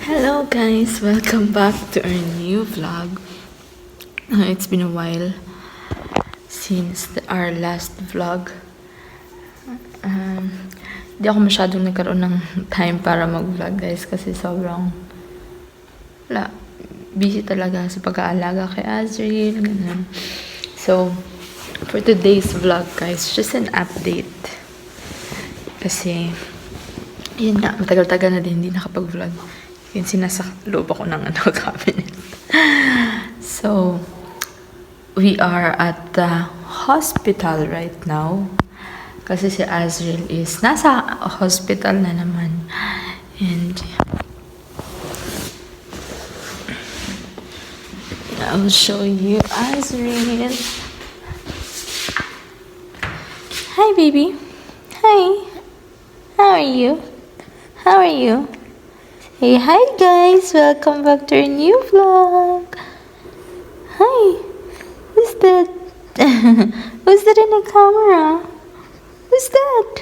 Hello guys, welcome back to our new vlog. It's been a while since our last vlog. Di ako masyadong nagkaroon ng time para mag-vlog guys kasi sobrang busy talaga sa pag-aalaga kay Azriel. Ganun. So, for today's vlog guys, just an update. Kasi, yun nga, matagal-tagal na din hindi nakapag-vlog. Yung sinasa loob ako ng cabinet. So, we are at the hospital right now. Kasi si Azriel is nasa hospital na naman. And I'll show you Azriel. Hi, baby. Hi. How are you? How are you? Hey, hi guys! Welcome back to our new vlog! Hi! Who's that? Who's that in the camera? Who's that?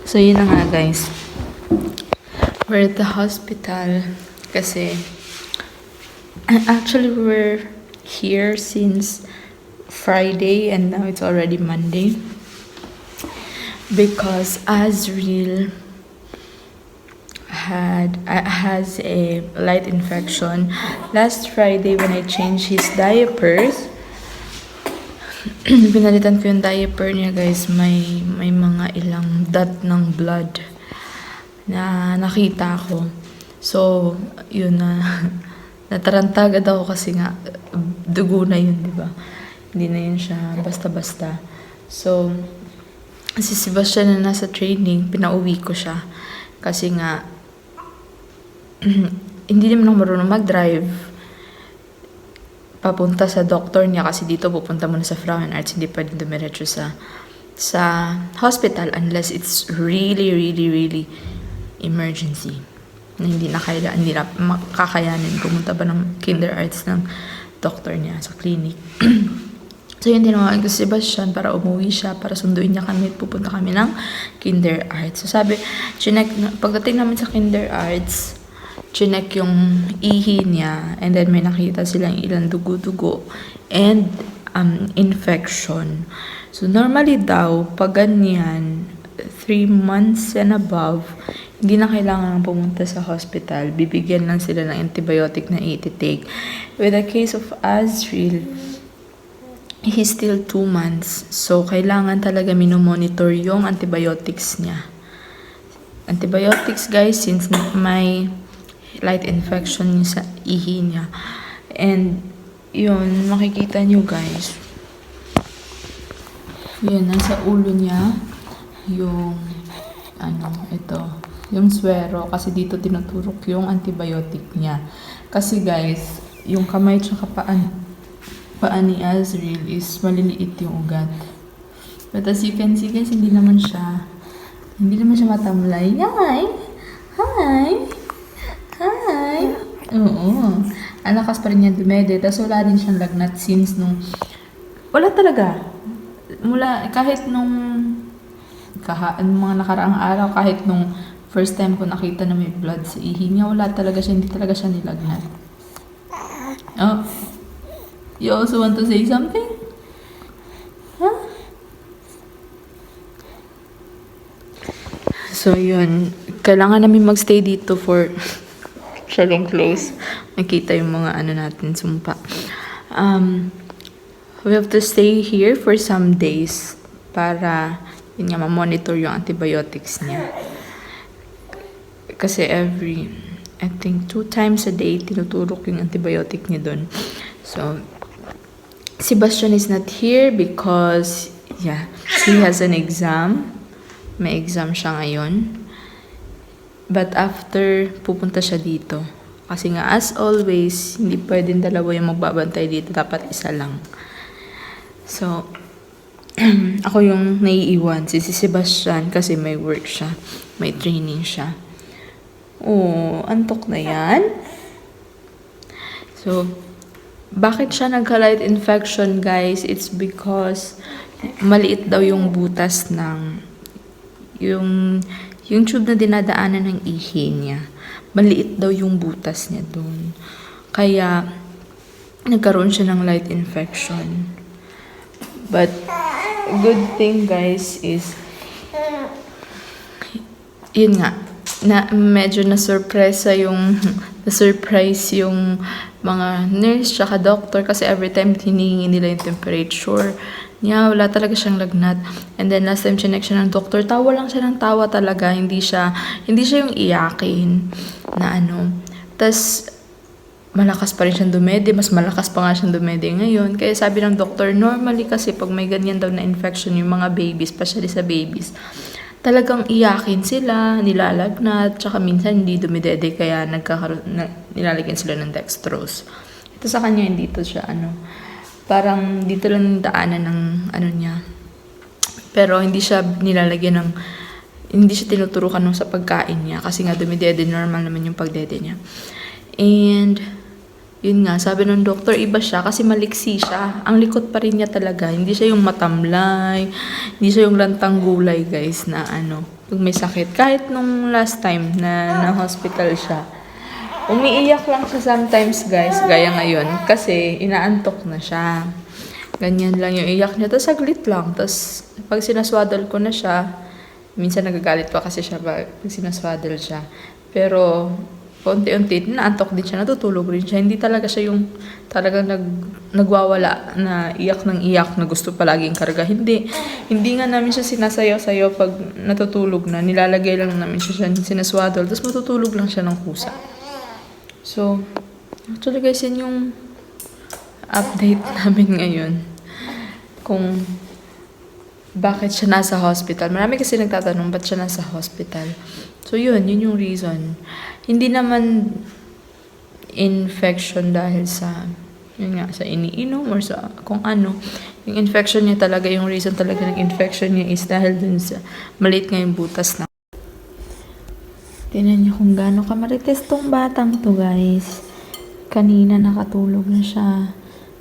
So, yun na nga guys. We're at the hospital kasi actually we're here since Friday and now it's already Monday because Azriel has a light infection. Last Friday when I changed his diapers, pinalitan ko yung diaper niya guys, may mga ilang dot ng blood na nakita ko. So, yun na nataranta agad ako kasi nga dugo na yun, di ba? Hindi na yun siya basta-basta. So, si Sebastian na nasa training, pinauwi ko siya kasi nga hindi naman ako marunong mag-drive papunta sa doktor niya kasi dito pupunta muna sa Frauen Arts, hindi pwedeng dumiretso sa hospital unless it's really emergency na hindi na makakayanin pumunta ba ng Kinder Arts ng doktor niya sa clinic. So yun, tinawagan ko si Sebastian para umuwi siya, para sunduin niya kami at pupunta kami ng Kinder Arts. So sabi, pagdating namin sa Kinder Arts, chinek yung ihi niya and then may nakita silang ilang dugo-dugo and infection. So normally daw, pag ganyan, 3 months and above, hindi na kailangan pumunta sa hospital. Bibigyan lang sila ng antibiotic na i-take. With the case of Azriel, he's still 2 months. So, kailangan talaga minomonitor yung antibiotics niya. Antibiotics, guys, since may light infection sa ihi niya. And, yun, makikita nyo, guys. Yun, nasa ulo niya yung, ito, yung swero. Kasi dito tinuturok yung antibiotic niya. Kasi, guys, yung kamay tsaka paan ni Azriel is maliliit yung ugat. But as you can see guys, hindi naman siya matamlay. Hi! Hi! Hi! Oo. Ang lakas pa rin niya dumede. Tapos wala din siyang lagnat since wala talaga. Kahit nung mga nakaraang araw, kahit nung first time ko nakita na may blood sa ihi niya, hindi talaga siya nilagnat. Oh. You also want to say something? Huh? So, yun. Kailangan namin magstay dito for shalong close. Makita yung mga natin, sumpa. We have to stay here for some days para yun nga, ma-monitor yung antibiotics niya. Kasi I think 2 times a day, tinuturok yung antibiotic niya dun. So, Sebastian is not here because, he has an exam. May exam siya ngayon. But after, pupunta siya dito. Kasi nga, as always, hindi pwedeng dalawa yung magbabantay dito. Dapat isa lang. So, ako yung naiiwan. Si Sebastian kasi may work siya. May training siya. Oh, antok na yan. So, bakit siya nagka-light infection, guys? It's because maliit daw yung butas ng yung yung tube na dinadaanan ng ihi niya, maliit daw yung butas niya doon. Kaya, nagkaroon siya ng light infection. But, good thing guys is, yun nga, na medyo na-surprise yung mga nurse tsaka doctor kasi every time hinihingi nila yung temperature niya, wala talaga siyang lagnat. And then last time chinek siya ng doctor, tawa lang siya ng tawa talaga, hindi siya yung iyakin na ano. Tas malakas pa rin siyang dumede, mas malakas pa nga siyang dumede ngayon. Kaya sabi ng doctor, normally kasi pag may ganyan daw na infection yung mga babies, especially sa babies, talagang iyakin sila, nilalagnat, tsaka minsan hindi dumidede kaya nilalagyan sila ng dextrose. Ito sa kanya, hindi to siya parang dito lang daanan ng niya. Pero hindi siya hindi siya tinuturukan nung sa pagkain niya kasi nga dumidede, normal naman yung pagdede niya. And yun nga, sabi ng doktor, iba siya kasi maliksi siya. Ang likot pa rin niya talaga. Hindi siya yung matamlay, hindi siya yung lantang gulay, guys, na pag may sakit. Kahit nung last time na hospital siya, umiiyak lang siya sometimes, guys, gaya ngayon, kasi inaantok na siya. Ganyan lang yung iyak niya. Tapos saglit lang. Tapos pag sinaswaddle ko na siya, minsan nagagalit pa kasi siya pag sinaswaddle siya. Pero unti-unti, naantok din siya, natutulog rin siya. Hindi talaga siya yung talagang nagwawala na iyak ng iyak na gusto palaging karga. Hindi nga namin siya sinasayaw-sayaw pag natutulog na. Nilalagay lang namin siya sinaswaddle. Tapos matutulog lang siya ng kusa. So, actually guys, yun yung update namin ngayon. Kung bakit siya nasa hospital. Marami kasi nagtatanong, ba't siya nasa hospital? So, yun yung reason. Hindi naman infection dahil sa, sa iniinom or sa kung ano. Yung infection niya talaga, yung reason talaga ng infection niya is dahil dun sa maliit nga yung butas na. Tingnan niyo kung gaano kamarites tong batang to, guys. Kanina nakatulog na siya.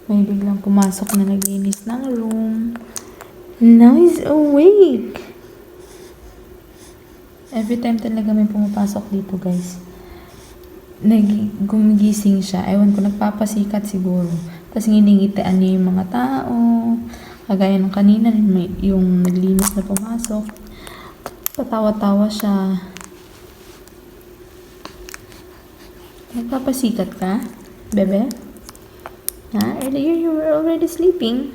May biglang pumasok na naglinis ng room. Now he's awake. Every time talaga may pumapasok dito, guys. Gumigising siya. Ewan ko, nagpapasikat siguro. Tapos nginingitian niya yung mga tao. Kagaya ng kanina, yung naglinis na pumasok. Patawa-tawa siya. Nagpapasikat ka, bebe? Earlier you were already sleeping.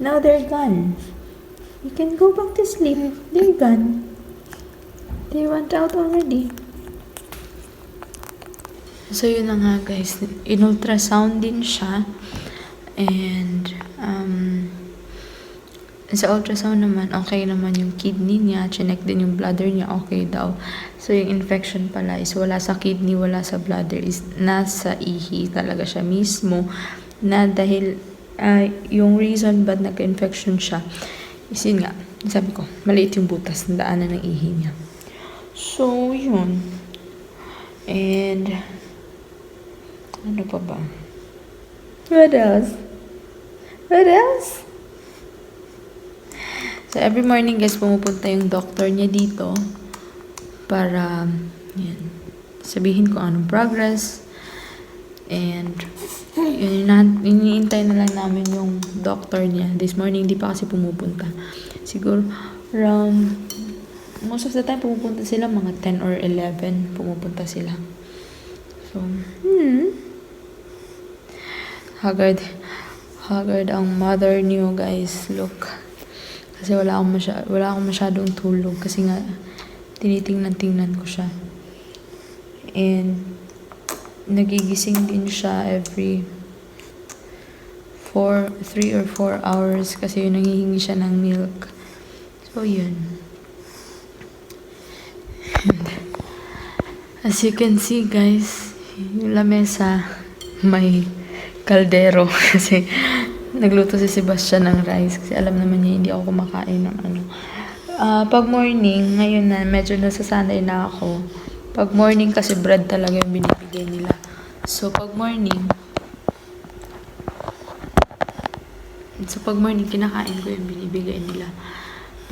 Now they're gone. You can go back to sleep. They're gone. They went out already. So, yun na nga, guys. In-ultrasound din siya. And, sa ultrasound naman, okay naman yung kidney niya. Chinek din yung bladder niya, okay daw. So, yung infection pala is wala sa kidney, wala sa bladder. Is nasa ihi talaga siya mismo. Na dahil, yung reason ba't nagka-infection siya, is yun nga, sabi ko, maliit yung butas na daanan ng ihi niya. So, yun. And, ano pa ba? What else? What else? So, every morning, guys, pumupunta yung doctor niya dito para, sabihin ko anong progress. And, iniintay na lang namin yung doctor niya. This morning, hindi pa kasi pumupunta. Siguro, around, most of the time, pumupunta sila, mga 10 or 11, pumupunta sila. So, haggard ang mother niyo, guys. Look. Kasi wala akong masyadong tulog. Kasi nga, tinitingnan ko siya. And, nagigising din siya every 3 or 4 hours kasi yun, nangihingi siya ng milk. So, yun. And, as you can see, guys, yung lamesa, may kaldero. Kasi, nagluto si Sebastian ng rice. Kasi alam naman niya, hindi ako kumakain ng pag morning, ngayon na, medyo nasasanay na ako. Pag morning kasi bread talaga yung binibigay nila. So, pag morning, kinakain ko yung binibigay nila.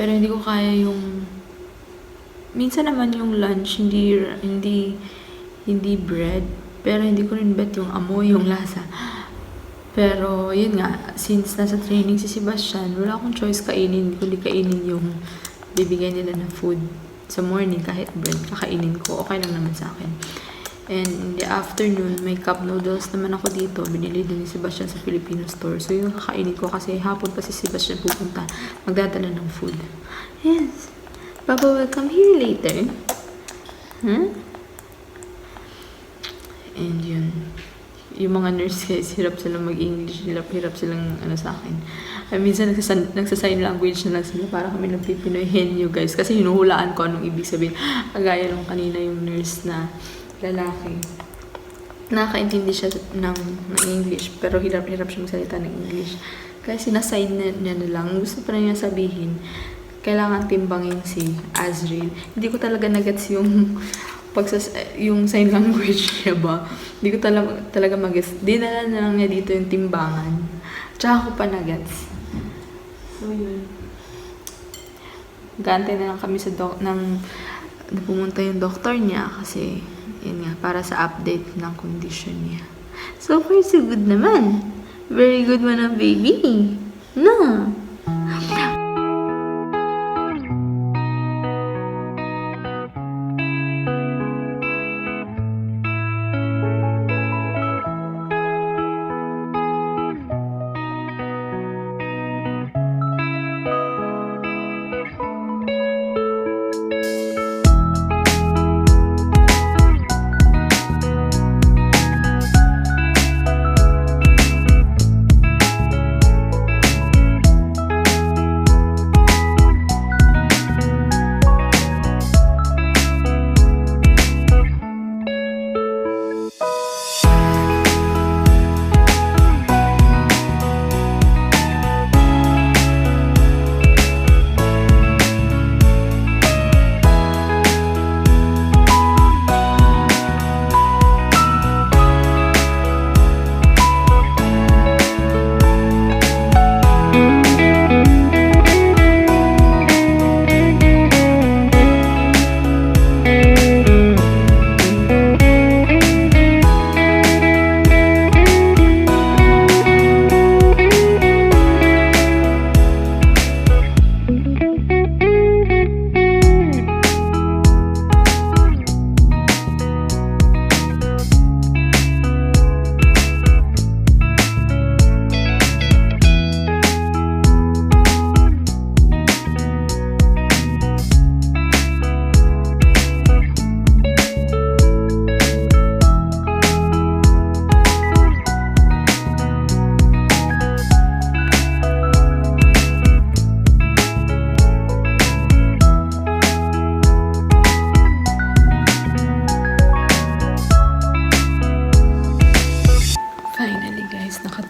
Pero hindi ko kaya yung... Minsan naman yung lunch, hindi bread. Pero hindi ko rin bet yung amoy, yung lasa. Pero, yun nga, since nasa training si Sebastian, wala akong choice kundi kainin yung bibigay nila na food. Sa morning, kahit bread, kakainin ko. Okay lang naman sa akin. And in the afternoon, may cup noodles naman ako dito. Binili din ni Sebastian sa Filipino store. So, yung kakainin ko kasi hapon pa si Sebastian pupunta. Magdadala ng food. Yes. Papa will come here later. Huh? And yun. Yung mga nurse guys, hirap silang mag-English. Hirap silang sa akin. Minsan nagsasign language na lang sila para kami nagpipinoy henyo guys. Kasi hinuhulaan ko anong ibig sabihin. Kagaya nung kanina yung nurse na lalaki. Nakakaintindi siya ng English, pero hirap siya magsalita ng English. Kaya sinasign niya na lang. Gusto pa niya sabihin, kailangan timbangin si Azriel. Hindi ko talaga nagets yung yung sign language niya ba. Hindi ko talaga magets. Dinala na lang niya dito yung timbangan. Tsaka ko pa nagets. So, yun. Gantay na lang kami sa pumunta yung doktor niya kasi yun nga, para sa update ng condition niya. So far, so good naman. Very good man ang baby. No?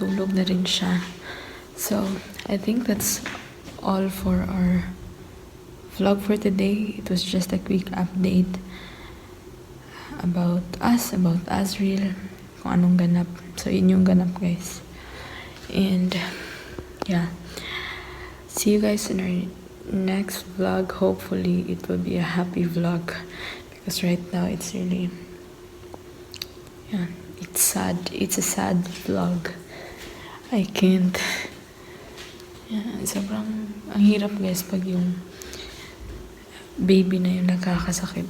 nakatulog na rin siya. So, I think that's all for our vlog for today. It was just a quick update about us, about Azriel, kung anong ganap. So, yun yung ganap, guys. And, yeah. See you guys in our next vlog. Hopefully, it will be a happy vlog. Because right now, it's really, yeah, it's sad. It's a sad vlog. I can't. Yeah, sobrang, ang hirap guys pag yung baby na yung nagkakasakit.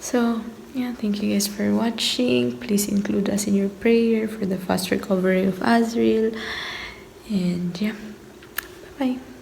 So, yeah, thank you guys for watching. Please include us in your prayer for the fast recovery of Azriel. And yeah, bye-bye.